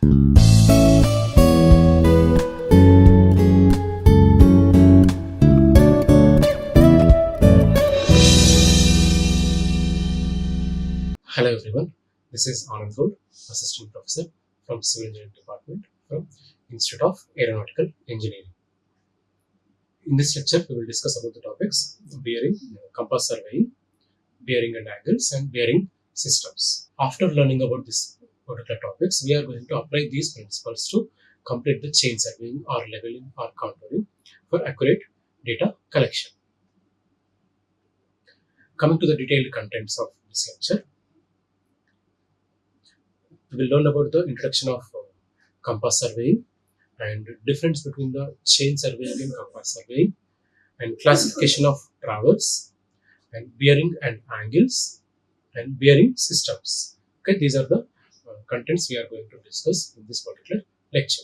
Hello everyone, this is Anand Goud, Assistant Professor from Civil Engineering Department from Institute of Aeronautical Engineering. In this lecture, we will discuss about the topics bearing, compass surveying, bearing and angles, and bearing systems. After learning about these particular topics, we are going to apply these principles to complete the chain surveying or leveling or contouring for accurate data collection. Coming to the detailed contents of this lecture, we will learn about the introduction of compass surveying and difference between the chain surveying and compass surveying, and classification of travels, and bearing and angles, and bearing systems. Okay, these are the contents we are going to discuss in this particular lecture.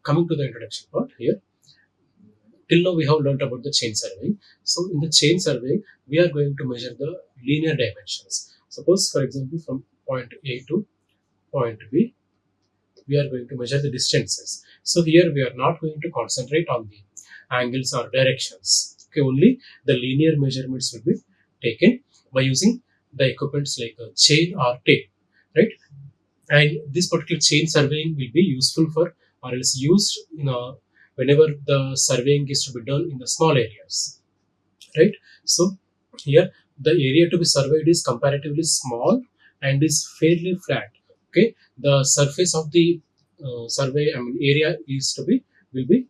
Coming to the introduction part here, till now we have learned about the chain surveying. So in the chain surveying, we are going to measure the linear dimensions. Suppose, for example, from point A to point B, we are going to measure the distances. So here we are not going to concentrate on the angles or directions. Okay, only the linear measurements will be taken by using the equipments like a chain or tape, right? And this particular chain surveying will be useful for, or else used in whenever the surveying is to be done in the small areas, right? So here the area to be surveyed is comparatively small and is fairly flat. Okay, the surface of the area will be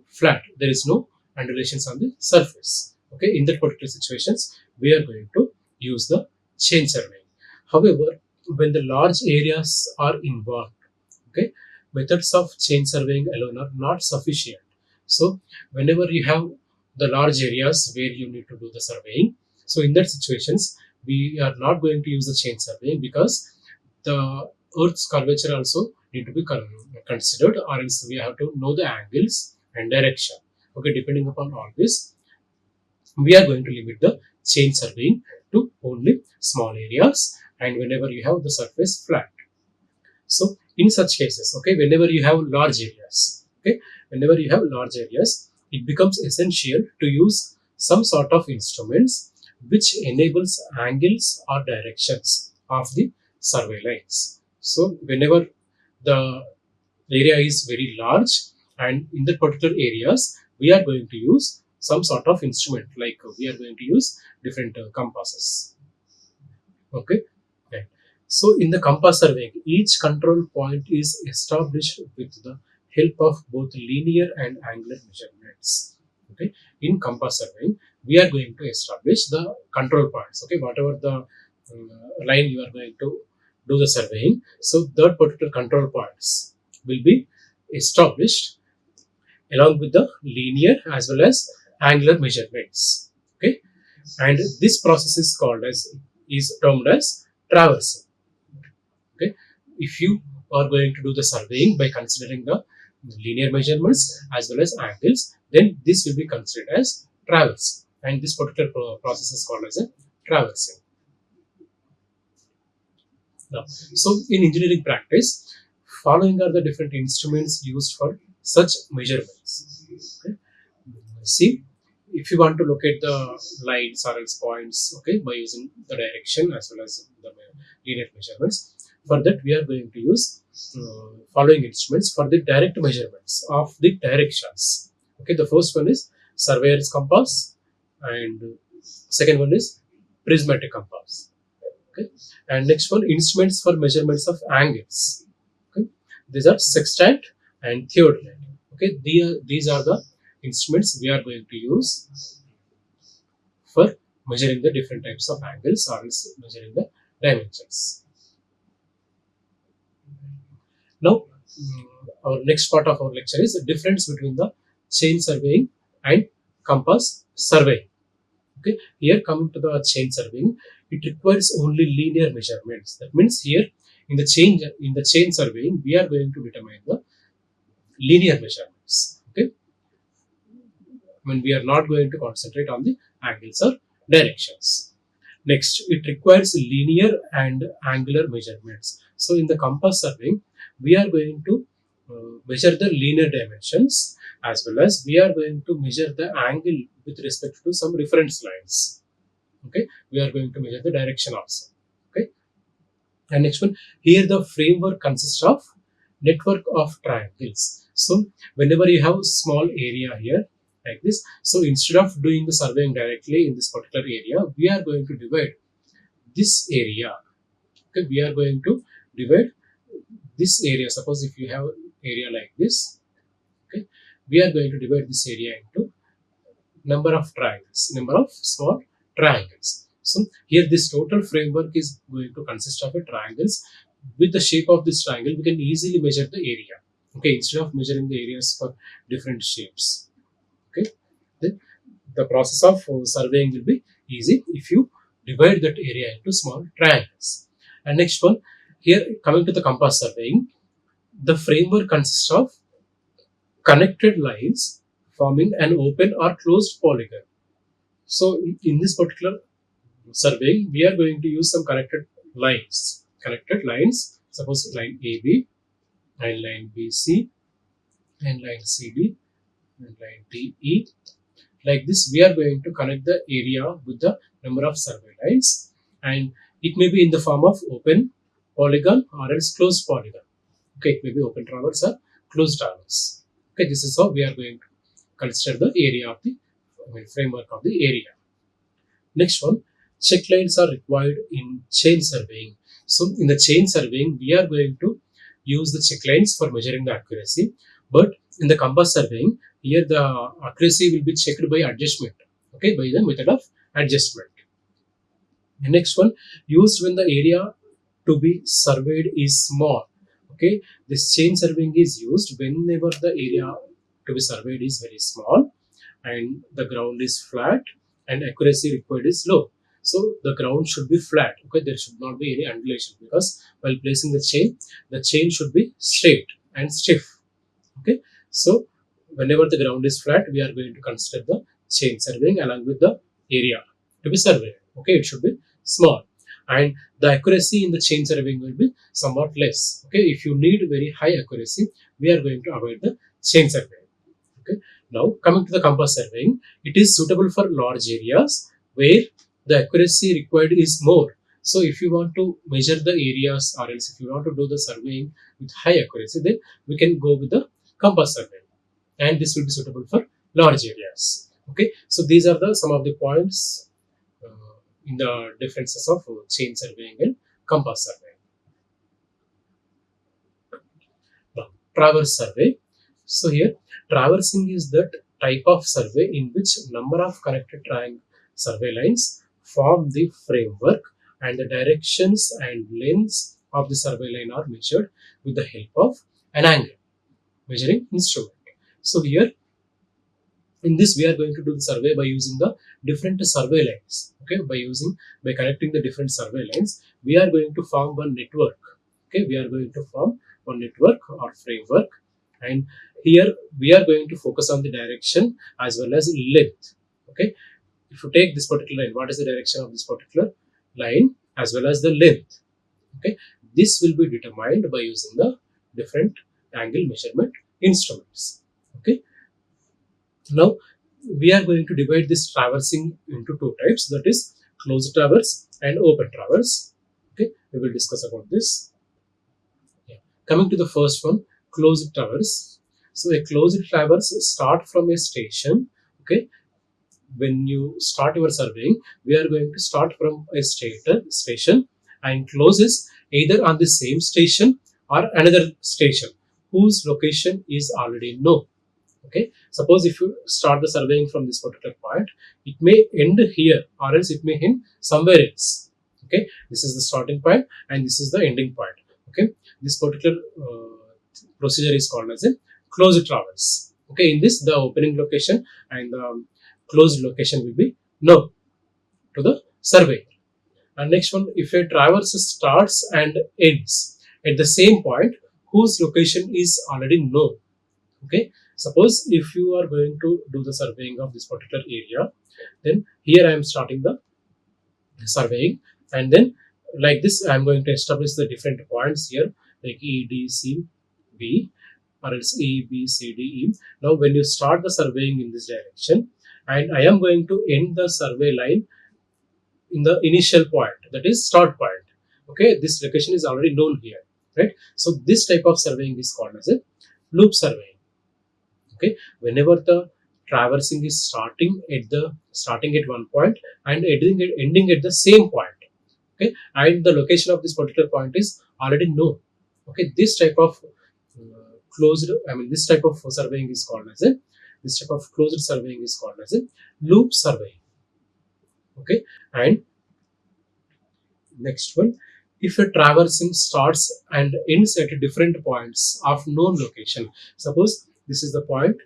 flat. There is no undulations on the surface. Okay, in that particular situations, we are going to use the chain surveying. However, when the large areas are involved, okay, methods of chain surveying alone are not sufficient. So whenever you have the large areas where you need to do the surveying, so in that situations, we are not going to use the chain surveying, because the Earth's curvature also need to be considered, or else we have to know the angles and direction. Okay, depending upon all this, we are going to limit the chain surveying to only small areas and whenever you have the surface flat. So in such cases, okay, whenever you have large areas, it becomes essential to use some sort of instruments which enables angles or directions of the survey lines. So whenever the area is very large and in the particular areas, we are going to use some sort of instrument, like we are going to use different compasses. Okay, right. So in the compass surveying, each control point is established with the help of both linear and angular measurements. Okay, in compass surveying, we are going to establish the control points. Okay, whatever the line you are going to do the surveying, so that particular control points will be established along with the linear as well as angular measurements. Okay, and this process is termed as traversing. Okay, if you are going to do the surveying by considering the linear measurements as well as angles, then this will be considered as traversing, and this particular process is called as a traversing. Now, so in engineering practice, following are the different instruments used for such measurements. Okay, see, if you want to locate the lines or else points, okay, by using the direction as well as the linear measurements, for that we are going to use following instruments for the direct measurements of the directions. Okay, the first one is surveyor's compass, and second one is prismatic compass. Okay, and next one, instruments for measurements of angles. Okay, these are sextant and theodolite. Okay, these are the instruments we are going to use for measuring the different types of angles or measuring the dimensions. Now, our next part of our lecture is the difference between the chain surveying and compass surveying. Okay, here coming to the chain surveying, it requires only linear measurements. That means here in the chain surveying, we are going to determine the linear measurements. Okay, when we are not going to concentrate on the angles or directions. Next, it requires linear and angular measurements. So in the compass surveying, we are going to measure the linear dimensions, as well as we are going to measure the angle with respect to some reference lines. Okay, we are going to measure the direction also. Okay, and next one, here the framework consists of network of triangles. So whenever you have small area here like this, so instead of doing the surveying directly in this particular area, we are going to divide this area. Okay, we are going to divide this area. Suppose if you have area like this, okay, we are going to divide this area into number of triangles, number of small triangles. So here this total framework is going to consist of a triangles. With the shape of this triangle, we can easily measure the area. Okay, instead of measuring the areas for different shapes. Okay, then the process of surveying will be easy if you divide that area into small triangles. And next one, here coming to the compass surveying, the framework consists of connected lines forming an open or closed polygon. So in this particular survey, we are going to use some connected lines. Connected lines, suppose line AB and line BC and line CD and line DE. Like this, we are going to connect the area with the number of survey lines, and it may be in the form of open polygon or else closed polygon. Okay, it may be open traverse or closed traverse. Okay, this is how we are going to consider the area of the framework of the area. Next one, check lines are required in chain surveying. So in the chain surveying, we are going to use the check lines for measuring the accuracy. But in the compass surveying, here the accuracy will be checked by adjustment. Okay, by the method of adjustment. The next one, used when the area to be surveyed is small. Okay, this chain surveying is used whenever the area to be surveyed is very small and the ground is flat and accuracy required is low. So the ground should be flat. Okay, there should not be any undulation, because while placing the chain should be straight and stiff. Okay, so whenever the ground is flat, we are going to consider the chain surveying along with the area to be surveyed. Okay, it should be small, and the accuracy in the chain surveying will be somewhat less. Okay, if you need very high accuracy, we are going to avoid the chain surveying. Okay, now coming to the compass surveying, it is suitable for large areas where the accuracy required is more. So if you want to measure the areas, or else if you want to do the surveying with high accuracy, then we can go with the compass surveying, and this will be suitable for large areas. Okay, so these are the some of the points in the differences of chain surveying and compass surveying. Now, traverse survey. So here, traversing is that type of survey in which number of connected triangle survey lines form the framework, and the directions and lengths of the survey line are measured with the help of an angle measuring instrument. So here, in this, we are going to do the survey by using the different survey lines. Okay, by connecting the different survey lines, we are going to form one network. Okay, we are going to form one network or framework, and here we are going to focus on the direction as well as length. Okay, if you take this particular line, what is the direction of this particular line as well as the length? Okay, this will be determined by using the different angle measurement instruments. Okay, now we are going to divide this traversing into two types, that is closed traverse and open traverse. Okay, we will discuss about this. Yeah. Coming to the first one, closed traverse. So a closed traverse start from a station. Okay, when you start your surveying, we are going to start from a station and closes either on the same station or another station whose location is already known. Okay, suppose if you start the surveying from this particular point, it may end here or else it may end somewhere else. Okay, this is the starting point and this is the ending point. Okay, this particular procedure is called as a closed traverse. Okay, in this, the opening location and the closed location will be known to the surveyor. And next one, if a traverse starts and ends at the same point whose location is already known. Okay, suppose if you are going to do the surveying of this particular area, then here I am starting the surveying, and then like this, I'm going to establish the different points here, like E, D, C, B, or else E, B, C, D, E. Now, when you start the surveying in this direction, and I am going to end the survey line in the initial point, that is start point. Okay, this location is already known here, right? So this type of surveying is called as a loop surveying. Okay, whenever the traversing is starting at one point and ending at the same point. Okay, and the location of this particular point is already known. Okay, this type of this type of surveying is called as a this type of closed surveying is called as a loop surveying. Okay, and next one, if a traversing starts and ends at different points of known location, suppose this is the point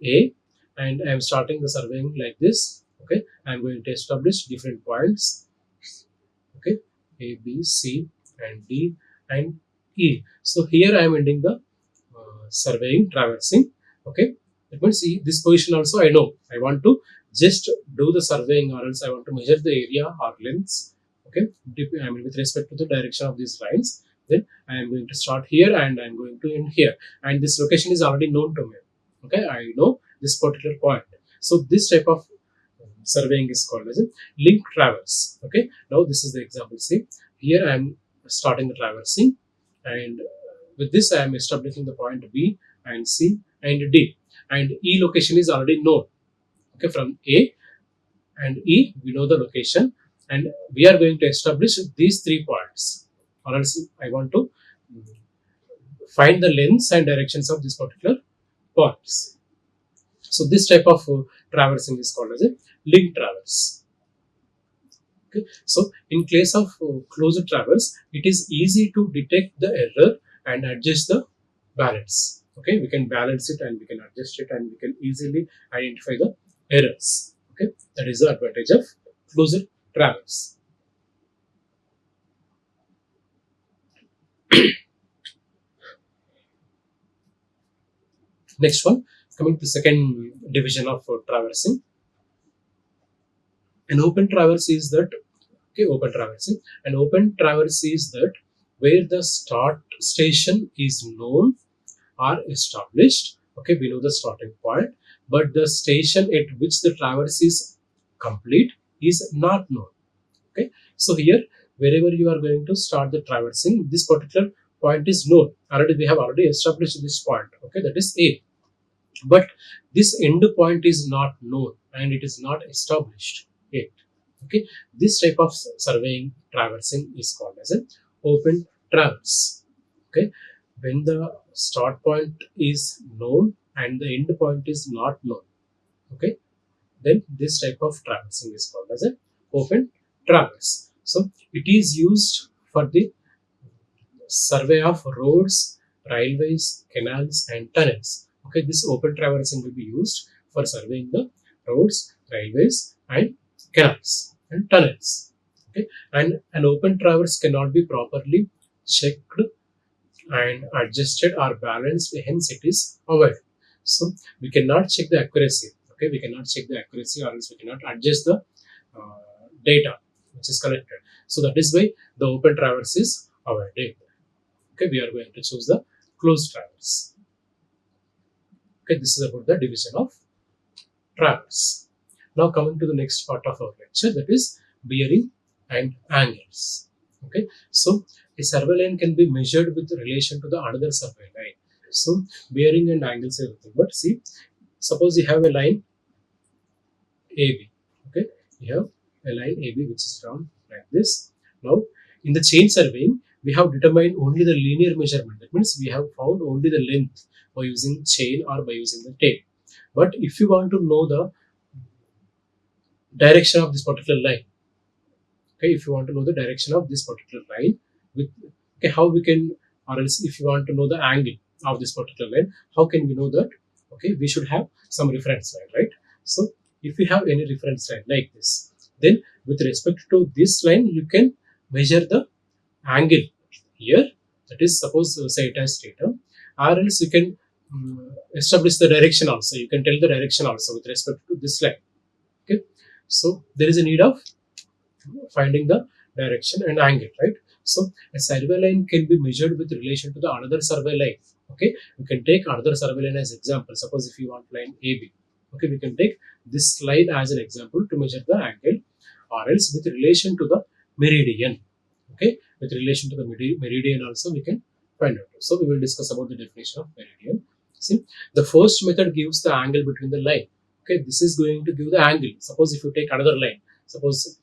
A, and I am starting the surveying like this. Okay, I am going to establish different points. Okay, A, B, C, and D, and E. So here I am ending the surveying traversing. Okay, that means this position also I know. I want to just do the surveying, or else I want to measure the area or lengths. Okay, with respect to the direction of these lines, then I am going to start here and I am going to end here, and this location is already known to me. Okay, I know this particular point. So this type of surveying is called as a link traverse. Okay, now this is the example. See, here I am starting the traversing, and with this I am establishing the point B and C and D, and E location is already known. Okay, from A and E we know the location, and we are going to establish these 3 points, or else I want to find the lengths and directions of this particular points. So this type of traversing is called as a link traverse. Okay, so in case of closed traverse, it is easy to detect the error and adjust the balance. Okay, we can balance it and we can adjust it and we can easily identify the errors. Okay, that is the advantage of closed traverse. Next one, coming to the second division of traversing. An open traverse is that, okay, open traversing. An open traverse is that where the start station is known or established. Okay, we know the starting point, but the station at which the traverse is complete is not known. Okay, so here wherever you are going to start the traversing, this particular point is known. We have already established this point. Okay, that is A. But this end point is not known and it is not established yet. Okay, this type of surveying traversing is called as an open traverse. Okay, when the start point is known and the end point is not known. Okay, then this type of traversing is called as an open traverse. So it is used for the survey of roads, railways, canals, and tunnels. Okay, this open traversing will be used for surveying the roads, railways, and canals and tunnels. Okay, and an open traverse cannot be properly checked and adjusted or balanced, hence it is avoided. So we cannot check the accuracy. Okay, we cannot check the accuracy, or else we cannot adjust the data which is collected. So that is why the open traverse is avoided. Okay, we are going to choose the closed traverse. Okay, this is about the division of traverse. Now coming to the next part of our lecture, that is bearing and angles. Okay, so a survey line can be measured with relation to the another survey line. So bearing and angles are nothing but, see, suppose you have a line AB. Okay, you have a line AB which is drawn like this. Now in the chain surveying, we have determined only the linear measurement. That means we have found only the length by using chain or by using the tape. But if you want to know the direction of this particular line, okay, if you want to know the direction of this particular line, with, okay, how we can, or else if you want to know the angle of this particular line, how can we know that? Okay, we should have some reference line, right? So if we have any reference line like this, then with respect to this line, you can measure the angle here. That is, suppose say it as theta, or else you can establish the direction also. You can tell the direction also with respect to this line. Okay, so there is a need of finding the direction and angle, right? So a survey line can be measured with relation to the another survey line. Okay, we can take another survey line as example. Suppose if you want line AB, okay, we can take this line as an example to measure the angle, or else with relation to the meridian. Okay, with relation to the meridian also we can find out. So we will discuss about the definition of meridian. See, the first method gives the angle between the line. Okay, this is going to give the angle. Suppose if you take another line, suppose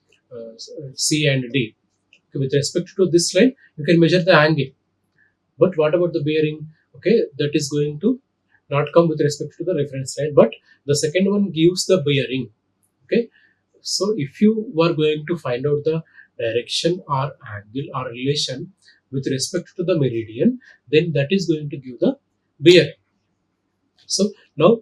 C and D. Okay, with respect to this line, you can measure the angle. But what about the bearing? Okay, that is going to not come with respect to the reference line, but the second one gives the bearing. Okay, so if you are going to find out the direction or angle or relation with respect to the meridian, then that is going to give the bearing. So now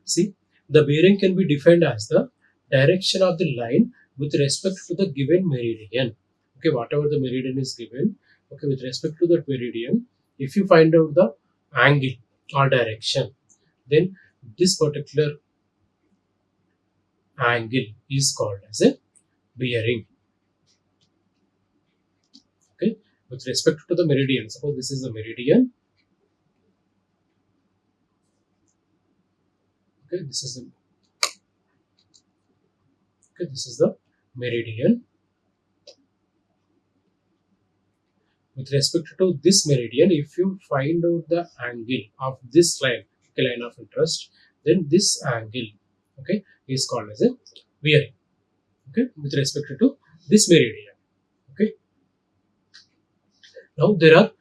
see, the bearing can be defined as the direction of the line with respect to the given meridian. Okay, whatever the meridian is given, okay, with respect to that meridian, if you find out the angle or direction, then this particular angle is called as a bearing. Okay, with respect to the meridian, suppose this is the meridian. Okay, this is the meridian. With respect to this meridian, if you find out the angle of this line, okay, line of interest, then this angle, okay, is called as a bearing. Okay, with respect to this meridian. Okay, now there are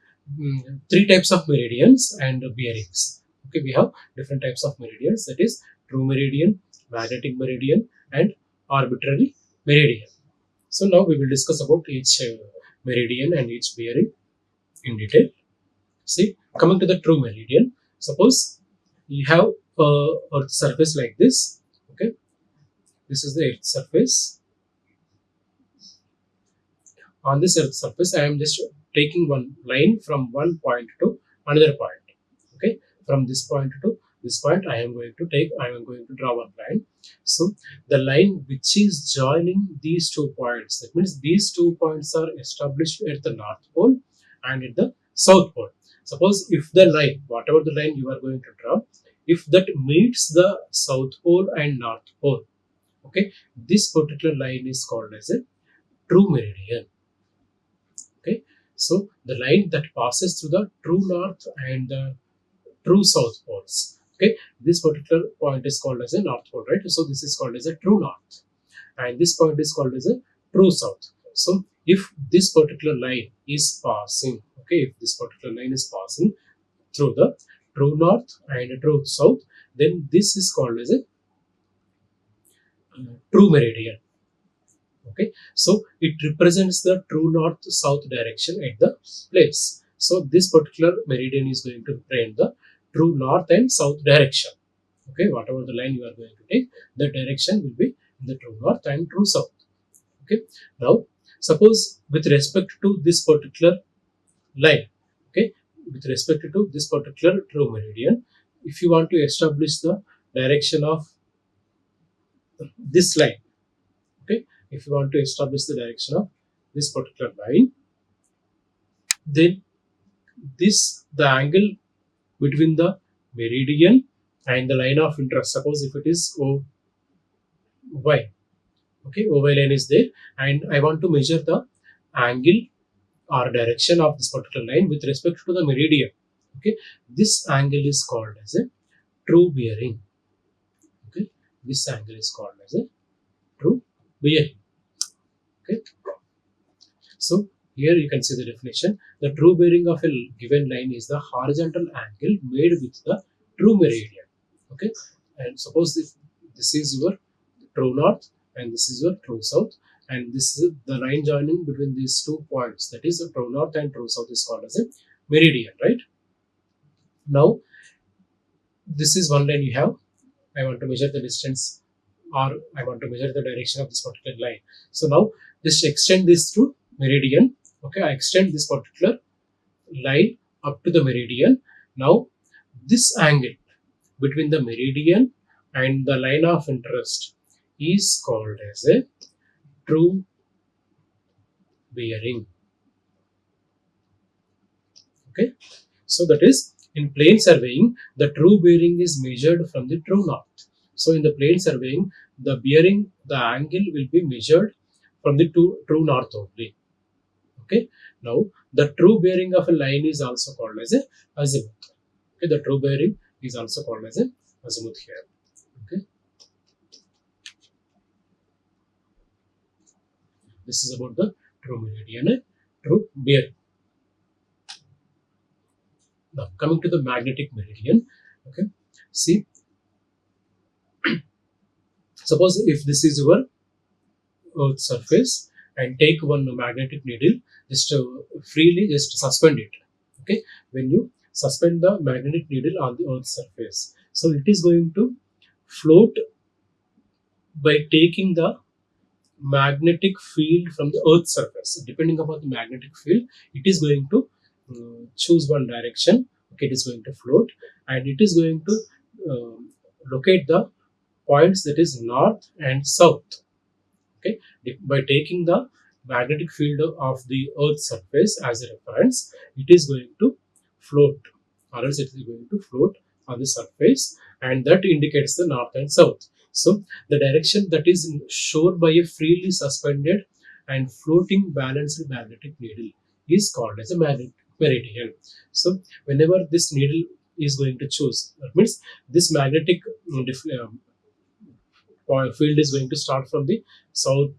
three types of meridians and bearings. Okay, we have different types of meridians, that is true meridian, magnetic meridian, and arbitrary meridian. So now we will discuss about each meridian and each bearing in detail. See, coming to the true meridian, suppose you have Earth surface like this. Okay, this is the Earth surface. On this Earth surface, I am just taking one line from one point to another point. Okay, from this point to this point, I am going to draw one line. So the line which is joining these 2 points, that means these 2 points are established at the North Pole and at the South Pole. Suppose if the line, whatever the line you are going to draw, if that meets the South Pole and North Pole, okay, this particular line is called as a true meridian. Okay, so the line that passes through the true north and the true south poles. Okay, this particular point is called as a north pole, right? So this is called as a true north, and this point is called as a true south. So if this particular line is passing, okay, if this particular line is passing through the true north and true south, then this is called as a true meridian. Okay, so it represents the true north south direction at the place. So this particular meridian is going to represent the true north and south direction. Okay, whatever the line you are going to take, the direction will be in the true north and true south. Okay, now suppose with respect to this particular line, okay, with respect to this particular true meridian, if you want to establish the direction of this line, okay, if you want to establish the direction of this particular line, then the angle between the meridian and the line of interest, suppose if it is OY, okay, OY line is there, and I want to measure the angle or direction of this particular line with respect to the meridian. Okay, this angle is called as a true bearing. Okay, this angle is called as a true bearing. Okay, so here you can see the definition. The true bearing of a given line is the horizontal angle made with the true meridian. Okay, and suppose if this is your true north and this is your true south, and this is the line joining between these 2 points, that is the true north and true south, is called as a meridian, right? Now this is one line you have. I want to measure the distance, or I want to measure the direction of this particular line. So now just extend this to meridian. Okay, I extend this particular line up to the meridian. Now this angle between the meridian and the line of interest is called as a true bearing. Okay, so that is in plane surveying, the true bearing is measured from the true north. So in the plane surveying, the bearing, the angle will be measured from the true north only. Okay, now the true bearing of a line is also called as a azimuth. Okay, the true bearing is also called as a azimuth here. Okay, this is about the true meridian and true bearing. Now coming to the magnetic meridian. Okay, see, suppose if this is your Earth surface and take one magnetic needle, just freely just suspend it. Okay, when you suspend the magnetic needle on the Earth surface, so it is going to float by taking the magnetic field from the Earth's surface. Depending upon the magnetic field, it is going to choose one direction. Okay, it is going to float and it is going to locate the points that is north and south. Okay, by taking the magnetic field of the Earth's surface as a reference, it is going to float, or else it is going to float on the surface, and that indicates the north and south. So the direction that is shown by a freely suspended and floating balanced magnetic needle is called as a magnetic meridian. So whenever this needle is going to choose, that means this magnetic field is going to start from the south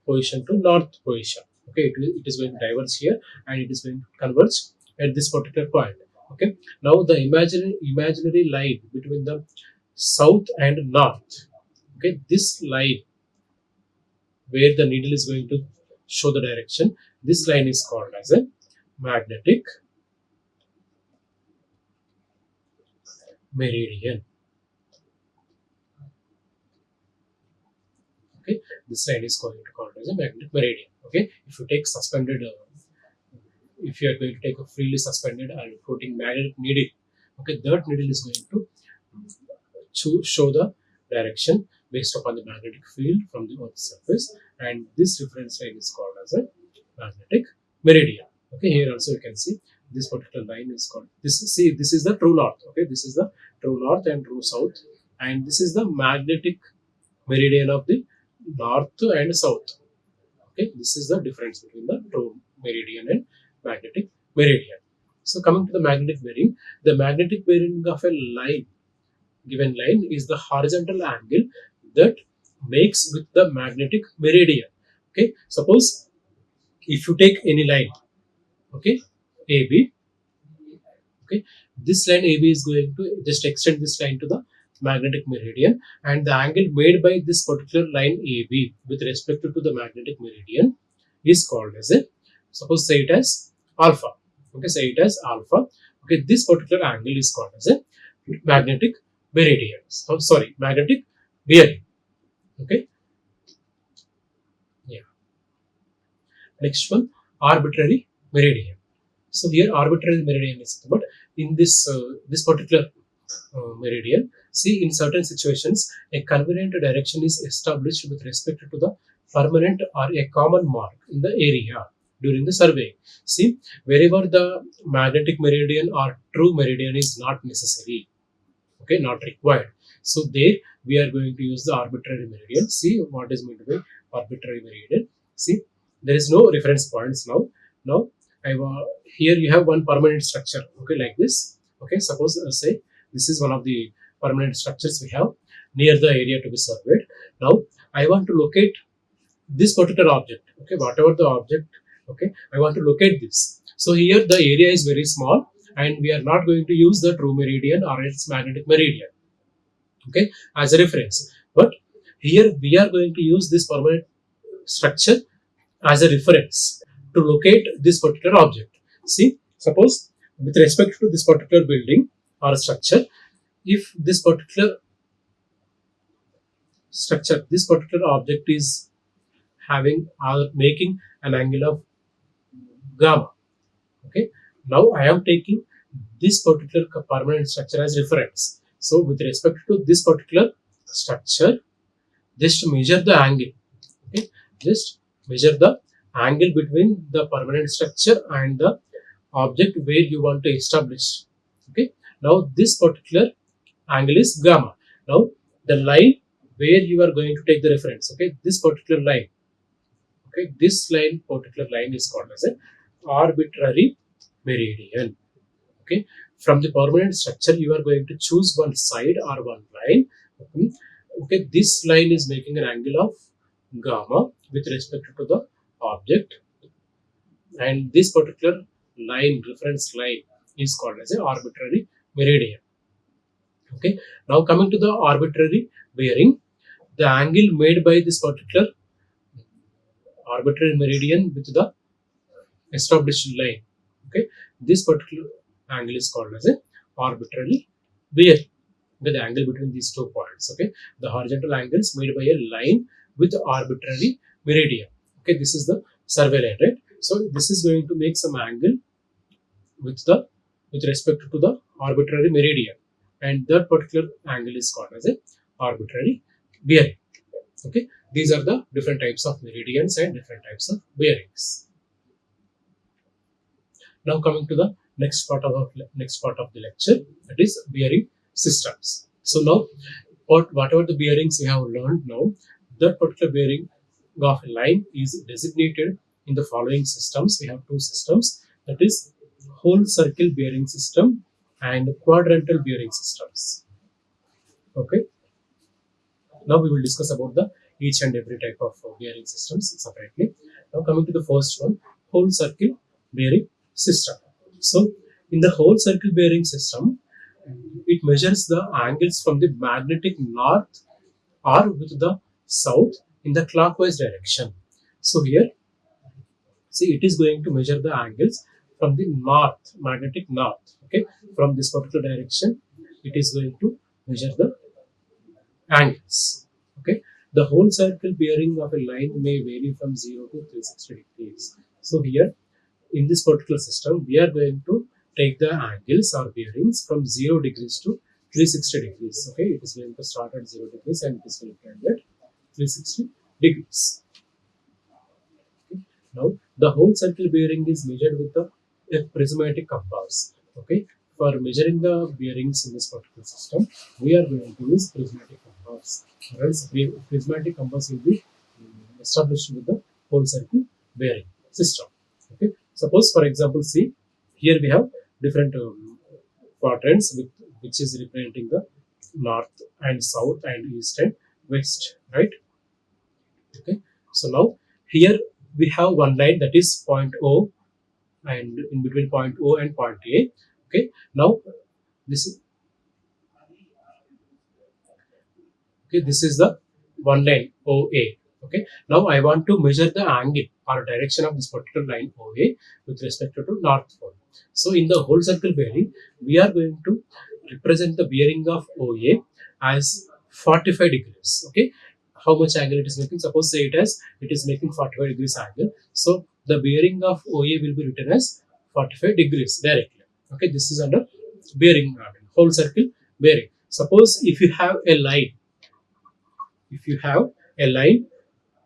position to north position. Okay, it is going to diverge here and it is going to converge at this particular point. Okay, now the imaginary line between the south and north. Okay, this line where the needle is going to show the direction, this line is called as a magnetic meridian. Okay, this line is going to called as a magnetic meridian. Okay, if you take suspended if you are going to take a freely suspended and floating magnetic needle, okay, that needle is going to show the direction based upon the magnetic field from the Earth's surface, and this reference line is called as a magnetic meridian. Okay, here also you can see this particular line is called this. See, this is the true north. Okay, this is the true north and true south, and this is the magnetic meridian of the north and south. Okay, this is the difference between the true meridian and magnetic meridian. So coming to the magnetic bearing, the magnetic bearing of a line, given line, is the horizontal angle that makes with the magnetic meridian. Okay, suppose if you take any line, okay, AB, okay, this line AB is going to just extend this line to the magnetic meridian, and the angle made by this particular line AB with respect to the magnetic meridian is called as a, suppose say it as alpha. Okay, say it as alpha. Okay, this particular angle is called as a magnetic meridian. So, sorry, magnetic bearing. Okay, yeah. Next one, arbitrary meridian. So here arbitrary meridian is, but in this particular meridian, see, in certain situations a convenient direction is established with respect to the permanent or a common mark in the area during the survey. See, wherever the magnetic meridian or true meridian is not necessary, okay, not required, so there we are going to use the arbitrary meridian. See what is meant by arbitrary meridian. See, there is no reference points now. Now here you have one permanent structure, okay, like this. Okay, suppose say this is one of the permanent structures we have near the area to be surveyed. Now I want to locate this particular object. Okay, whatever the object, okay, I want to locate this. So here the area is very small and we are not going to use the true meridian or its magnetic meridian, okay, as a reference, but here we are going to use this permanent structure as a reference to locate this particular object. See, suppose with respect to this particular building or structure, if this particular structure, this particular object is having or making an angle of gamma. Okay, now I am taking this particular permanent structure as reference. So with respect to this particular structure, just measure the angle. Okay, just measure the angle between the permanent structure and the object where you want to establish. Okay, now this particular angle is gamma. Now the line where you are going to take the reference, okay, this particular line, okay, this particular line is called as an arbitrary meridian. Okay, from the permanent structure you are going to choose one side or one line. Okay, okay, this line is making an angle of gamma with respect to the object, and this particular line, reference line, is called as an arbitrary meridian. Okay, now coming to the arbitrary bearing, the angle made by this particular arbitrary meridian with the established line, okay, this particular angle is called as an arbitrary bearing, with the angle between these 2 points. Okay, the horizontal angles made by a line with arbitrary meridian. Okay, this is the survey line, right? So this is going to make some angle with respect to the arbitrary meridian, and that particular angle is called as a arbitrary bearing. Okay, these are the different types of meridians and different types of bearings. Now coming to the next part of the lecture, that is bearing systems. So now, whatever the bearings we have learned now, that particular bearing of a line is designated in the following systems. We have two systems, that is whole circle bearing system and quadrantal bearing systems. Okay. Now we will discuss about the each and every type of bearing systems separately. Now coming to the first one, whole circle bearing system. So in the whole circle bearing system, it measures the angles from the magnetic north or with the south in the clockwise direction. So here, see, it is going to measure the angles from the north, magnetic north. Okay, from this particular direction, it is going to measure the angles. Okay, the whole circle bearing of a line may vary from 0 to 360 degrees. So here, in this particular system, we are going to take the angles or bearings from 0 degrees to 360 degrees. Okay, it is going to start at 0 degrees and it is going to end at 360 degrees. Okay. Now the whole circle bearing is measured with a prismatic compass. Okay, for measuring the bearings in this particular system, we are going to use prismatic compass. Or else prismatic compass will be established with the whole circle bearing system. Okay, suppose for example, see, here we have different quadrants which is representing the north and south and east and west, right? Okay, so now here we have one line, that is point O, and in between point O and point A. Okay, now this is the one line OA. Okay, now I want to measure the angle or direction of this particular line OA with respect to north pole. So in the whole circle bearing, we are going to represent the bearing of OA as 45 degrees. Okay, how much angle it is making? Suppose say it is making 45 degrees angle. So the bearing of OA will be written as 45 degrees directly. Okay, this is under bearing, whole circle bearing. Suppose if you have a line,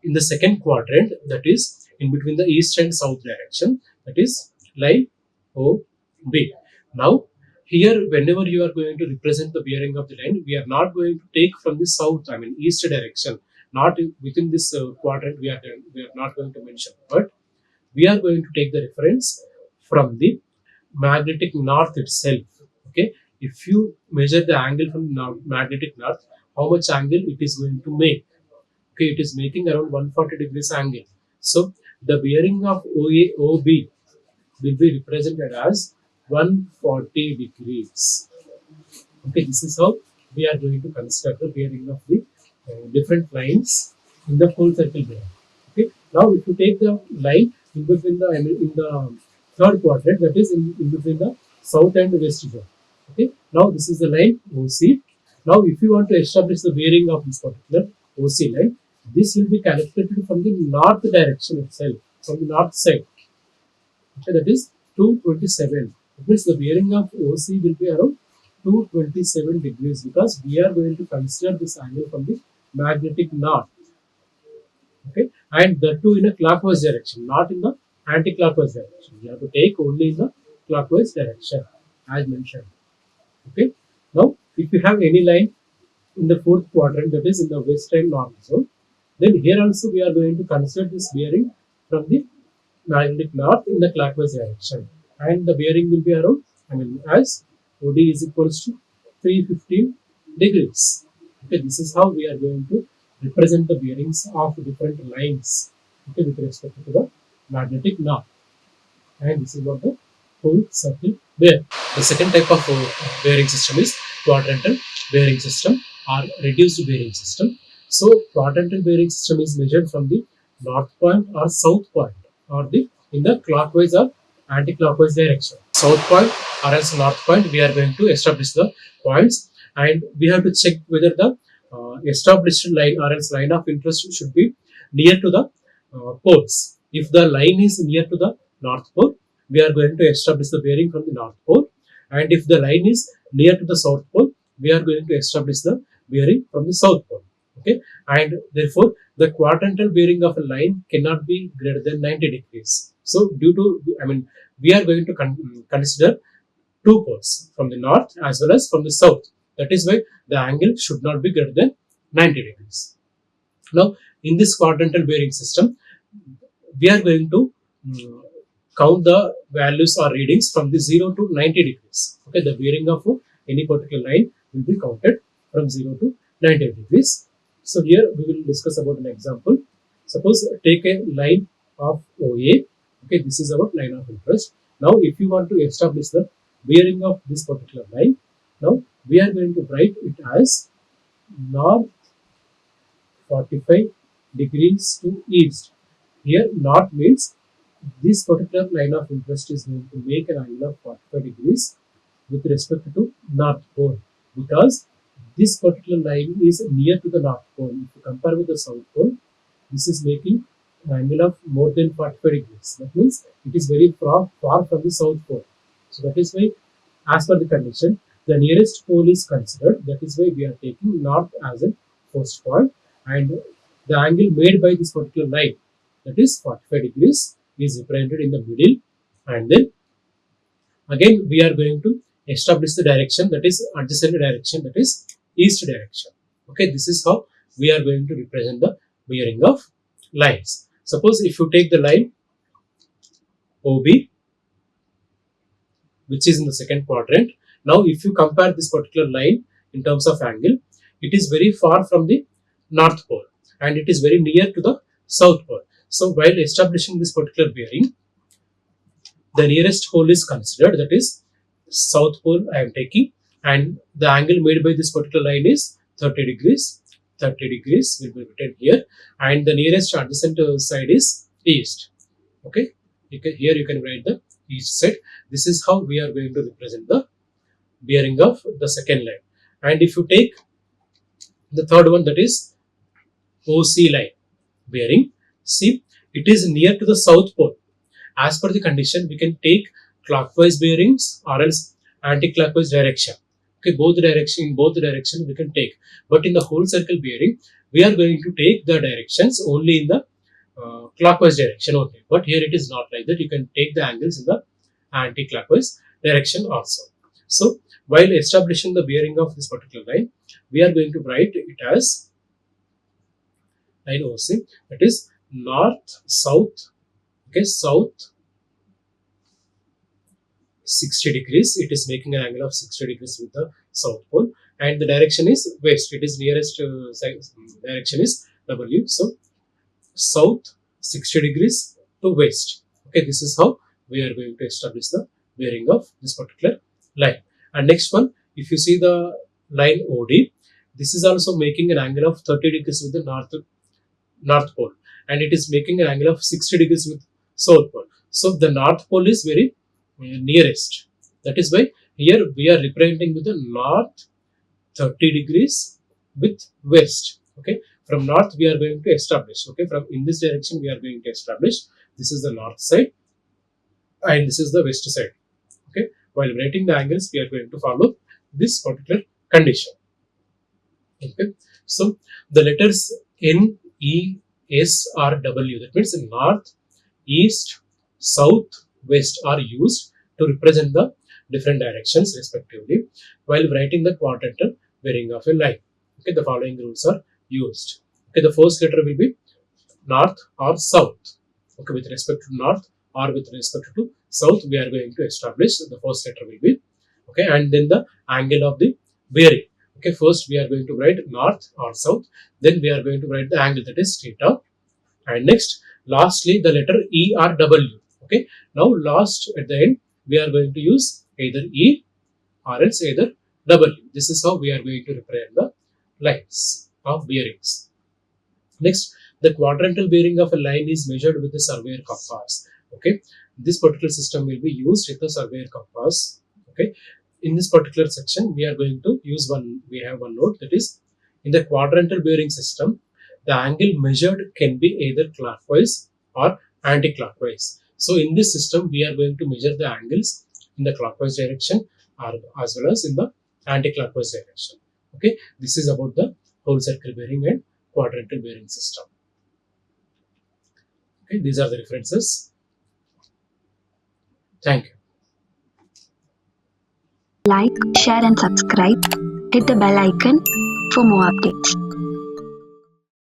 in the second quadrant, that is in between the east and south direction, that is line OB. Now here, whenever you are going to represent the bearing of the line, we are not going to take from the south, east direction, not within this quadrant, we are not going to mention, but we are going to take the reference from the magnetic north itself. Okay, if you measure the angle from magnetic north, how much angle it is going to make? Okay, it is making around 140 degrees angle. So the bearing of OB will be represented as 140 degrees. Okay, this is how we are going to construct the bearing of the different lines in the whole circle bearing. Okay, now if you take the line in between in the third quadrant, that is in between the south and west zone. Okay, now this is the line OC. Now if you want to establish the bearing of this particular OC line, this will be calculated from the north direction itself, from the north side. Okay, that is 227. It means the bearing of OC will be around 227 degrees, because we are going to consider this angle from the magnetic north. Okay, and the two in a clockwise direction, not in the anti-clockwise direction. You have to take only in the clockwise direction, as mentioned. Okay. Now, if you have any line in the fourth quadrant, that is in the west and north zone, then here also we are going to consider this bearing from the magnetic north in the clockwise direction, and the bearing will be around, as OD is equals to 315 degrees. Okay, this is how we are going to represent the bearings of different lines, okay, with respect to the magnetic north. And this is what the whole circle bear. The second type of bearing system is quadrantal bearing system or reduced bearing system. So quadrantal bearing system is measured from the north point or south point, or the in the clockwise or anti-clockwise direction. South point or else north point, we are going to establish the points, and we have to check whether the established line or else line of interest should be near to the poles. If the line is near to the North Pole, we are going to establish the bearing from the North Pole. And if the line is near to the South Pole, we are going to establish the bearing from the South Pole. Okay, and therefore the quadrantal bearing of a line cannot be greater than 90 degrees. So, due to, we are going to consider two poles from the north as well as from the south. That is why the angle should not be greater than 90 degrees. Now, in this quadrantal bearing system, we are going to count the values or readings from the 0 to 90 degrees. Okay, the bearing of any particular line will be counted from 0 to 90 degrees. So here we will discuss about an example. Suppose take a line of OA. Okay, this is our line of interest. Now, if you want to establish the bearing of this particular line, now we are going to write it as north 45 degrees to east. Here, north means this particular line of interest is going to make an angle of 45 degrees with respect to North Pole, because this particular line is near to the North Pole. If you compare with the South Pole, this is making an angle of more than 45 degrees. That means it is very far from the South Pole. So that is why, as per the condition, the nearest pole is considered. That is why we are taking north as a first point, and the angle made by this particular line, that is 45 degrees, is represented in the middle. And then again we are going to establish the direction, that is adjacent direction, that is east direction. Okay, this is how we are going to represent the bearing of lines. Suppose if you take the line OB, which is in the second quadrant. Now, if you compare this particular line in terms of angle, it is very far from the North Pole and it is very near to the South Pole. So, while establishing this particular bearing, the nearest pole is considered, that is South Pole I am taking, and the angle made by this particular line is 30 degrees. 30 degrees will be written here, and the nearest adjacent side is east. Okay, here you can write the east side. This is how we are going to represent the bearing of the second line. And if you take the third one, that is OC line bearing, see, it is near to the South Pole. As per the condition, we can take clockwise bearings or else anti-clockwise direction. Okay, both directions we can take. But in the whole circle bearing, we are going to take the directions only in the clockwise direction only. But here it is not like that. You can take the angles in the anti-clockwise direction also. So, while establishing the bearing of this particular line, we are going to write it as line OC, that is north, south, okay, south 60 degrees. It is making an angle of 60 degrees with the South Pole, and the direction is west. It is nearest direction is W. So, south 60 degrees to west. Okay, this is how we are going to establish the bearing of this particular line. And next one, if you see the line OD, this is also making an angle of 30 degrees with the North Pole, and it is making an angle of 60 degrees with South Pole. So, the North Pole is very nearest. That is why here we are representing with the north 30 degrees with west. Okay, from north we are going to establish. Okay, from in this direction we are going to establish. This is the north side and this is the west side. Okay, while writing the angles, we are going to follow this particular condition. Okay, so the letters N, E, SRW. That means north, east, south, west are used to represent the different directions respectively while writing the quadrantal bearing of a line. Okay, the following rules are used. Okay, the first letter will be north or south. Okay, with respect to north or with respect to south, we are going to establish the first letter will be, okay, and then the angle of the bearing. Okay, first we are going to write north or south, then we are going to write the angle, that is theta, and next lastly the letter E or W. Okay, now last at the end we are going to use either E or else either W. This is how we are going to represent the lines of bearings. Next, the quadrantal bearing of a line is measured with the surveyor compass. Okay, this particular system will be used with the surveyor compass. Okay, in this particular section, we are going to use one. We have one note, that is, in the quadrantal bearing system, the angle measured can be either clockwise or anti-clockwise. So, in this system, we are going to measure the angles in the clockwise direction or as well as in the anti-clockwise direction. Okay, this is about the whole circle bearing and quadrantal bearing system. Okay, these are the references. Thank you. Like, share and subscribe. Hit the bell icon for more updates.